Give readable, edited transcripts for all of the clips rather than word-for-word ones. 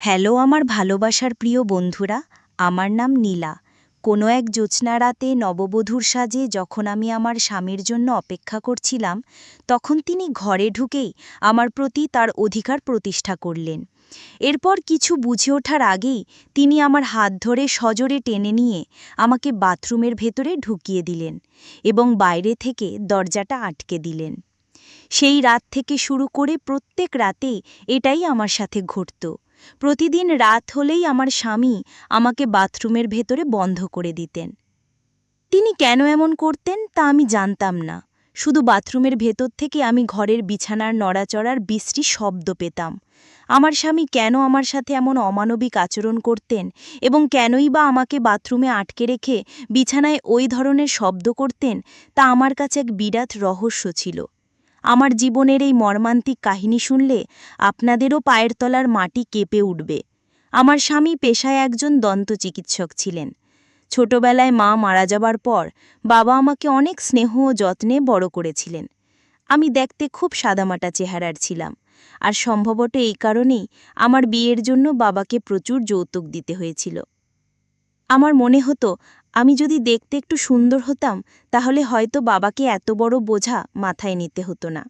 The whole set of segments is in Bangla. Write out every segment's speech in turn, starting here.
হ্যালো আমার ভালোবাসার প্রিয় বন্ধুরা, আমার নাম নীলা। কোনো এক জ্যোৎস্না রাতে নববধূর সাজে যখন আমি আমার স্বামীর জন্য অপেক্ষা করছিলাম, তখন তিনি ঘরে ঢুকেই আমার প্রতি তার অধিকার প্রতিষ্ঠা করলেন। এরপর কিছু বুঝে ওঠার আগেই তিনি আমার হাত ধরে সজোরে টেনে নিয়ে আমাকে বাথরুমের ভেতরে ঢুকিয়ে দিলেন এবং বাইরে থেকে দরজাটা আটকে দিলেন। সেই রাত থেকে শুরু করে প্রত্যেক রাতেই এটাই আমার সাথে ঘটত। প্রতিদিন রাত হলেই আমার স্বামী আমাকে বাথরুমের ভেতরে বন্ধ করে দিতেন। তিনি কেন এমন করতেন তা আমি জানতাম না। শুধু বাথরুমের ভেতর থেকে আমি ঘরের বিছানার নড়াচড়ার বিশ্রী শব্দ পেতাম। আমার স্বামী কেন আমার সাথে এমন অমানবিক আচরণ করতেন এবং কেনই বা আমাকে বাথরুমে আটকে রেখে বিছানায় ওই ধরনের শব্দ করতেন, তা আমার কাছে এক বিরাট রহস্য ছিল। আমার জীবনের এই মর্মান্তিক কাহিনী শুনলে আপনাদেরও পায়ের তলার মাটি কেঁপে উঠবে। আমার স্বামী পেশায় একজন দন্ত চিকিৎসক ছিলেন। ছোটবেলায় মা মারা যাবার পর বাবা আমাকে অনেক স্নেহ ও যত্নে বড় করেছিলেন। আমি দেখতে খুব সাদামাটা চেহারার ছিলাম, আর সম্ভবত এই কারণেই আমার বিয়ের জন্য বাবাকে প্রচুর যৌতুক দিতে হয়েছিল। আমার মনে হতো আমি যদি দেখতে একটু সুন্দর হতাম তাহলে হয়তো বাবাকে এত বড় বোঝা মাথায় নিতে হতো না।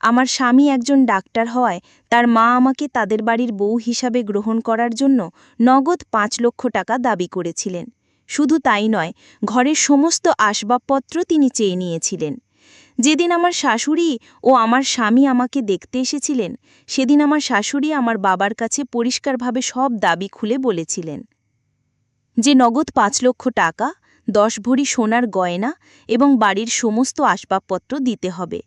আমার স্বামী একজন ডাক্তার হওয়ায় তার মা আমাকে তাদের বাড়ির বউ হিসাবে গ্রহণ করার জন্য নগদ ৫ লক্ষ টাকা দাবি করেছিলেন। শুধু তাই নয়, ঘরের সমস্ত আসবাবপত্র তিনি চেয়ে নিয়েছিলেন। যেদিন আমার শাশুড়ি ও আমার স্বামী আমাকে দেখতে এসেছিলেন, সেদিন আমার শাশুড়ি আমার বাবার কাছে পরিষ্কারভাবে সব দাবি খুলে বলেছিলেন যে নগদ ৫ লক্ষ টাকা, ১০ ভরি সোনার গয়না এবং বাড়ির সমস্ত আসবাবপত্র দিতে হবে।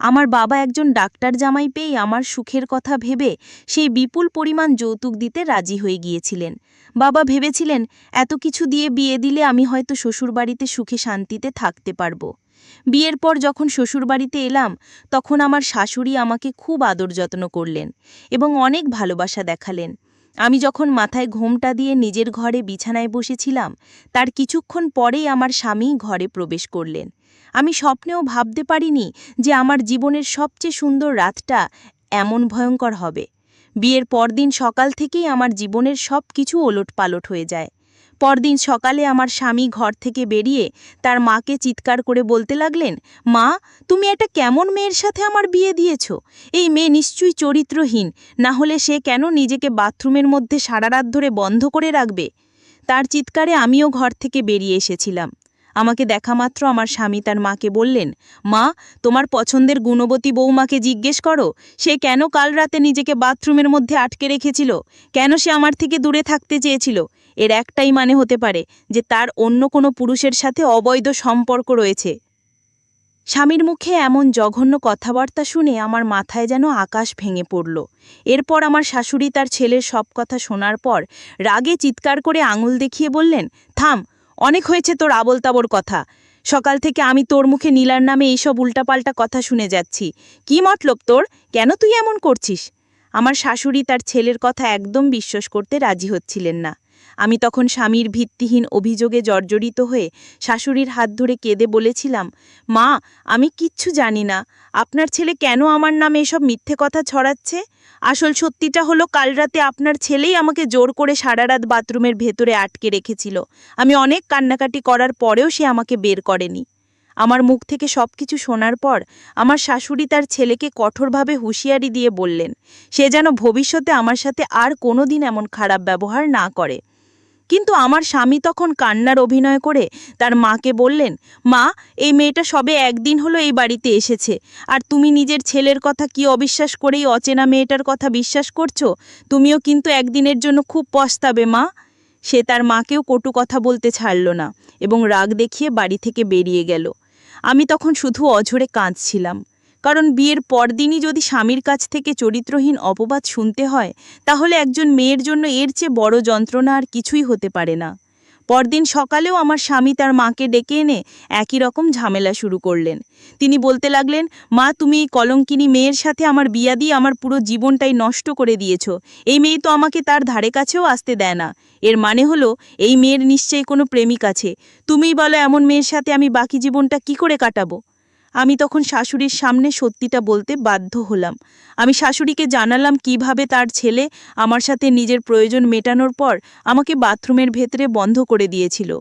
আমার বাবা একজন ডাক্তার জামাই পেয়ে আমার সুখের কথা ভেবে সেই বিপুল পরিমাণ যৌতুক দিতে রাজি হয়ে গিয়েছিলেন। বাবা ভেবেছিলেন এত কিছু দিয়ে বিয়ে দিলে আমি হয়তো শ্বশুরবাড়িতে সুখে শান্তিতে থাকতে পারব। বিয়ের পর যখন শ্বশুরবাড়িতে এলাম, তখন আমার শাশুড়ি আমাকে খুব আদর যত্ন করলেন এবং অনেক ভালোবাসা দেখালেন। আমি যখন মাথায় ঘোমটা দিয়ে নিজের ঘরে বিছানায় বসেছিলাম, তার কিছুক্ষণ পরেই আমার স্বামী ঘরে প্রবেশ করলেন। আমি স্বপ্নেও ভাবতে পারিনি যে আমার জীবনের সবচেয়ে সুন্দর রাতটা এমন ভয়ঙ্কর হবে। বিয়ের পরদিন সকাল থেকেই আমার জীবনের সব কিছু ওলটপালট হয়ে যায়। পরদিন সকালে আমার স্বামী ঘর থেকে বেরিয়ে তার মাকে চিৎকার করে বলতে লাগলেন, মা, তুমি এটা কেমন মেয়ের সাথে আমার বিয়ে দিয়েছ? এই মেয়ে নিশ্চয়ই চরিত্রহীন, না হলে সে কেন নিজেকে বাথরুমের মধ্যে সারা রাত ধরে বন্ধ করে রাখবে? তার চিৎকারে আমিও ঘর থেকে বেরিয়ে এসেছিলাম। আমাকে দেখামাত্র আমার স্বামী তার মাকে বললেন, মা, তোমার পছন্দের গুণবতী বৌমাকে জিজ্ঞেস করো সে কেন কাল রাতে নিজেকে বাথরুমের মধ্যে আটকে রেখেছিল, কেন সে আমার থেকে দূরে থাকতে চেয়েছিল। এর একটাই মানে হতে পারে যে তার অন্য কোনো পুরুষের সাথে অবৈধ সম্পর্ক রয়েছে। স্বামীর মুখে এমন জঘন্য কথাবার্তা শুনে আমার মাথায় যেন আকাশ ভেঙে পড়ল। এরপর আমার শাশুড়ি তার ছেলের সব কথা শোনার পর রাগে চিৎকার করে আঙুল দেখিয়ে বললেন, থাম, অনেক হয়েছে তোর আবোল তাবোল কথা। সকাল থেকে আমি তোর মুখে নীলার নামে এইসব উল্টাপাল্টা কথা শুনে যাচ্ছি। কি মতলব তোর? কেন তুই এমন করছিস? আমার শাশুড়ি তার ছেলের কথা একদম বিশ্বাস করতে রাজি হচ্ছিলেন না। আমি তখন স্বামীর ভিত্তিহীন অভিযোগে জর্জরিত হয়ে শাশুড়ির হাত ধরে কেঁদে বলেছিলাম, মা, আমি কিচ্ছু জানি না। আপনার ছেলে কেন আমার নামে এসব মিথ্যে কথা ছড়াচ্ছে? আসল সত্যিটা হলো কাল রাতে আপনার ছেলেই আমাকে জোর করে সারা রাত বাথরুমের ভেতরে আটকে রেখেছিল। আমি অনেক কান্নাকাটি করার পরেও সে আমাকে বের করেনি। আমার মুখ থেকে সবকিছু শোনার পর আমার শাশুড়ি তার ছেলেকে কঠোরভাবে হুঁশিয়ারি দিয়ে বললেন সে যেন ভবিষ্যতে আমার সাথে আর কোনোদিন এমন খারাপ ব্যবহার না করে। কিন্তু আমার স্বামী তখন কান্নার অভিনয় করে তার মাকে বললেন, মা, এই মেয়েটা সবে একদিন হলো এই বাড়িতে এসেছে, আর তুমি নিজের ছেলের কথা কি অবিশ্বাস করেই অচেনা মেয়েটার কথা বিশ্বাস করছো? তুমিও কিন্তু একদিনের জন্য খুব পস্তাবে, মা। সে তার মাকেও কটু কথা বলতে ছাড়ল না এবং রাগ দেখিয়ে বাড়ি থেকে বেরিয়ে গেল। আমি তখন শুধু অঝরে কাঁদছিলাম, কারণ বিয়ের পরদিনই যদি স্বামীর কাছ থেকে চরিত্রহীন অপবাদ শুনতে হয়, তাহলে একজন মেয়ের জন্য এর চেয়ে বড় যন্ত্রণা আর কিছুই হতে পারে না। পরদিন সকালেও আমার স্বামী তার মাকে ডেকে এনে একই রকম ঝামেলা শুরু করলেন। তিনি বলতে লাগলেন, মা, তুমি এই কলঙ্কিনী মেয়ের সাথে আমার বিয়া দিয়ে আমার পুরো জীবনটাই নষ্ট করে দিয়েছ। এই মেয়ে তো আমাকে তার ধারে কাছেও আসতে দেয় না। এর মানে হলো এই মেয়ের নিশ্চয়ই কোনো প্রেমিক আছে। তুমিই বলো এমন মেয়ের সাথে আমি বাকি জীবনটা কি করে কাটাবো? আমি তখন শাশুড়ির সামনে সত্যিটা বলতে বাধ্য হলাম। আমি শাশুড়িকে জানালাম কিভাবে তার ছেলে আমার সাথে নিজের প্রয়োজন মেটানোর পর আমাকে বাথরুমের ভেতরে বন্ধ করে দিয়েছিল।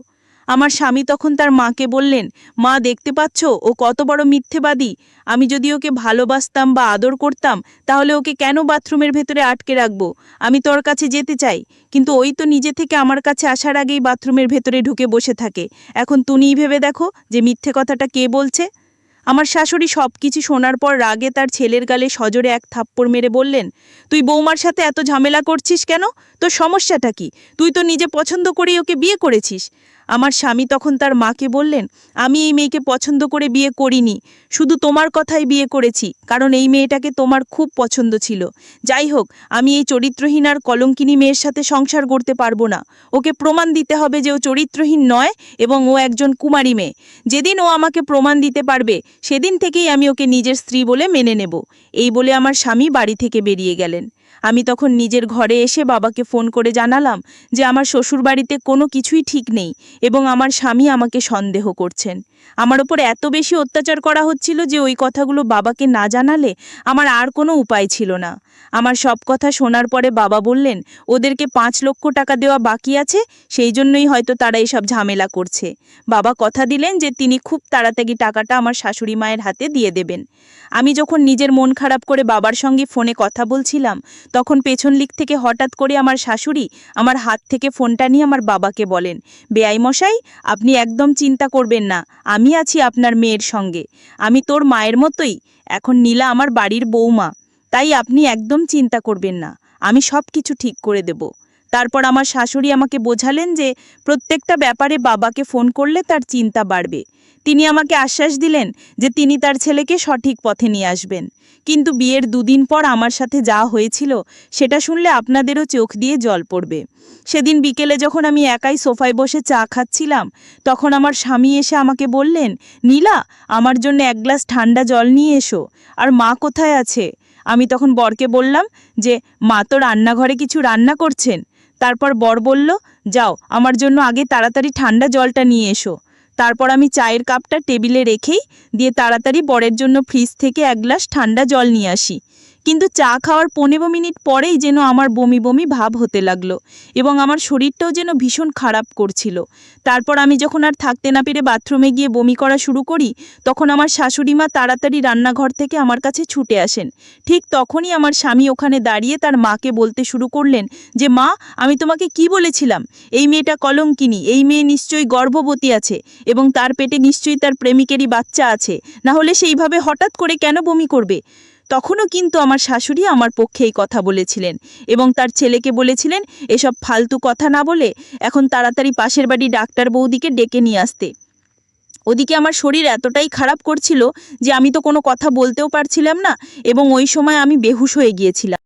আমার স্বামী তখন তার মাকে বললেন, মা দেখতে পাচ্ছ ও কত বড় মিথ্যেবাদী। আমি যদি ওকে ভালোবাসতাম বা আদর করতাম তাহলে ওকে কেন বাথরুমের ভেতরে আটকে রাখবো? আমি তোর কাছে যেতে চাই, কিন্তু ওই তো নিজে থেকে আমার কাছে আসার আগেই বাথরুমের ভেতরে ঢুকে বসে থাকে। এখন তুমিই ভেবে দেখো যে মিথ্যে কথাটা কে বলছে। আমার শাশুড়ি সবকিছু শোনার পর রাগে তার ছেলের গালে সজোরে এক থাপ্পড় মেরে বললেন, তুই বৌমার সাথে এত ঝামেলা করছিস কেন? তোর সমস্যাটা কি? তুই তো নিজে পছন্দ করেই ওকে বিয়ে করেছিস। আমার স্বামী তখন তার মাকে বললেন, আমি এই মেয়েকে পছন্দ করে বিয়ে করিনি, শুধু তোমার কথাই বিয়ে করেছি, কারণ এই মেয়েটাকে তোমার খুব পছন্দ ছিল। যাই হোক, আমি এই চরিত্রহীন আর কলঙ্কিনী মেয়ের সাথে সংসার করতে পারবো না। ওকে প্রমাণ দিতে হবে যে ও চরিত্রহীন নয় এবং ও একজন কুমারী মেয়ে। যেদিন ও আমাকে প্রমাণ দিতে পারবে সেদিন থেকেই আমি ওকে নিজের স্ত্রী বলে মেনে নেব। এই বলে আমার স্বামী বাড়ি থেকে বেরিয়ে গেলেন। আমি তখন নিজের ঘরে এসে বাবাকে ফোন করে জানালাম যে আমার শ্বশুরবাড়িতে কোনো কিছুই ঠিক নেই এবং আমার স্বামী আমাকে সন্দেহ করছেন। আমার ওপর এত বেশি অত্যাচার করা হচ্ছিল যে ওই কথাগুলো বাবাকে না জানালে আমার আর কোনো উপায় ছিল না। আমার সব কথা শোনার পরে বাবা বললেন, ওদেরকে 5 লক্ষ টাকা দেওয়া বাকি আছে, সেই জন্যই হয়তো তারা এসব ঝামেলা করছে। বাবা কথা দিলেন যে তিনি খুব তাড়াতাড়ি টাকাটা আমার শাশুড়ি মায়ের হাতে দিয়ে দেবেন। আমি যখন নিজের মন খারাপ করে বাবার সঙ্গে ফোনে কথা বলছিলাম, তখন পেছন দিক থেকে হঠাৎ করে আমার শাশুড়ি আমার হাত থেকে ফোনটা নিয়ে আমার বাবাকে বলেন, বেয়াই মশাই, আপনি একদম চিন্তা করবেন না, আমি আছি আপনার মেয়ের সঙ্গে। আমি তোর মায়ের মতোই, এখন নীলা আমার বাড়ির বৌমা, তাই আপনি একদম চিন্তা করবেন না, আমি সব কিছু ঠিক করে দেব। তারপর আমার শাশুড়ি আমাকে বোঝালেন যে প্রত্যেকটা ব্যাপারে বাবাকে ফোন করলে তার চিন্তা বাড়বে। তিনি আমাকে আশ্বাস দিলেন যে তিনি তার ছেলেকে সঠিক পথে নিয়ে আসবেন। কিন্তু বিয়ের 2 দিন পর আমার সাথে যা হয়েছিল সেটা শুনলে আপনাদেরও চোখ দিয়ে জল পড়বে। সেদিন বিকেলে যখন আমি একাই সোফায় বসে চা খাচ্ছিলাম, তখন আমার স্বামী এসে আমাকে বললেন, নীলা, আমার জন্য 1 গ্লাস ঠান্ডা জল নিয়ে এসো। আর মা কোথায় আছে? আমি তখন বরকে বললাম যে মা তো রান্নাঘরে কিছু রান্না করছেন। তারপর বর বলল, যাও আমার জন্য আগে তাড়াতাড়ি ঠান্ডা জলটা নিয়ে এসো। তারপর আমি চায়ের কাপটা টেবিলে রেখেই দিয়ে তাড়াতাড়ি বরের জন্য ফ্রিজ থেকে 1 গ্লাস ঠান্ডা জল নিয়ে আসি। কিন্তু চা খাওয়ার 15 মিনিট পরেই যেন আমার বমি বমি ভাব হতে লাগলো এবং আমার শরীরটাও যেন ভীষণ খারাপ করছিল। তারপর আমি যখন আর থাকতে না পেরে বাথরুমে গিয়ে বমি করা শুরু করি, তখন আমার শাশুড়ি মা তাড়াতাড়ি রান্নাঘর থেকে আমার কাছে ছুটে আসেন। ঠিক তখনই আমার স্বামী ওখানে দাঁড়িয়ে তার মাকে বলতে শুরু করলেন যে, মা, আমি তোমাকে কি বলেছিলাম? এই মেয়েটা কলঙ্কিনী, এই মেয়ে নিশ্চয়ই গর্ভবতী আছে এবং তার পেটে নিশ্চয়ই তার প্রেমিকেরই বাচ্চা আছে, না হলে সেইভাবে হঠাৎ করে কেন বমি করবে? তখনও কিন্তু আমার শাশুড়ি আমার পক্ষে এই কথা বলেছিলেন এবং তার ছেলেকে বলেছিলেন এসব ফালতু কথা না বলে এখন তাড়াতাড়ি পাশের বাড়ি ডাক্তার বৌদিকে ডেকে নিয়ে আসতে। ওদিকে আমার শরীর এতটাই খারাপ করছিল যে আমি তো কোনো কথা বলতেও পারছিলাম না এবং ওই সময় আমি বেহুশ হয়ে গিয়েছিলাম।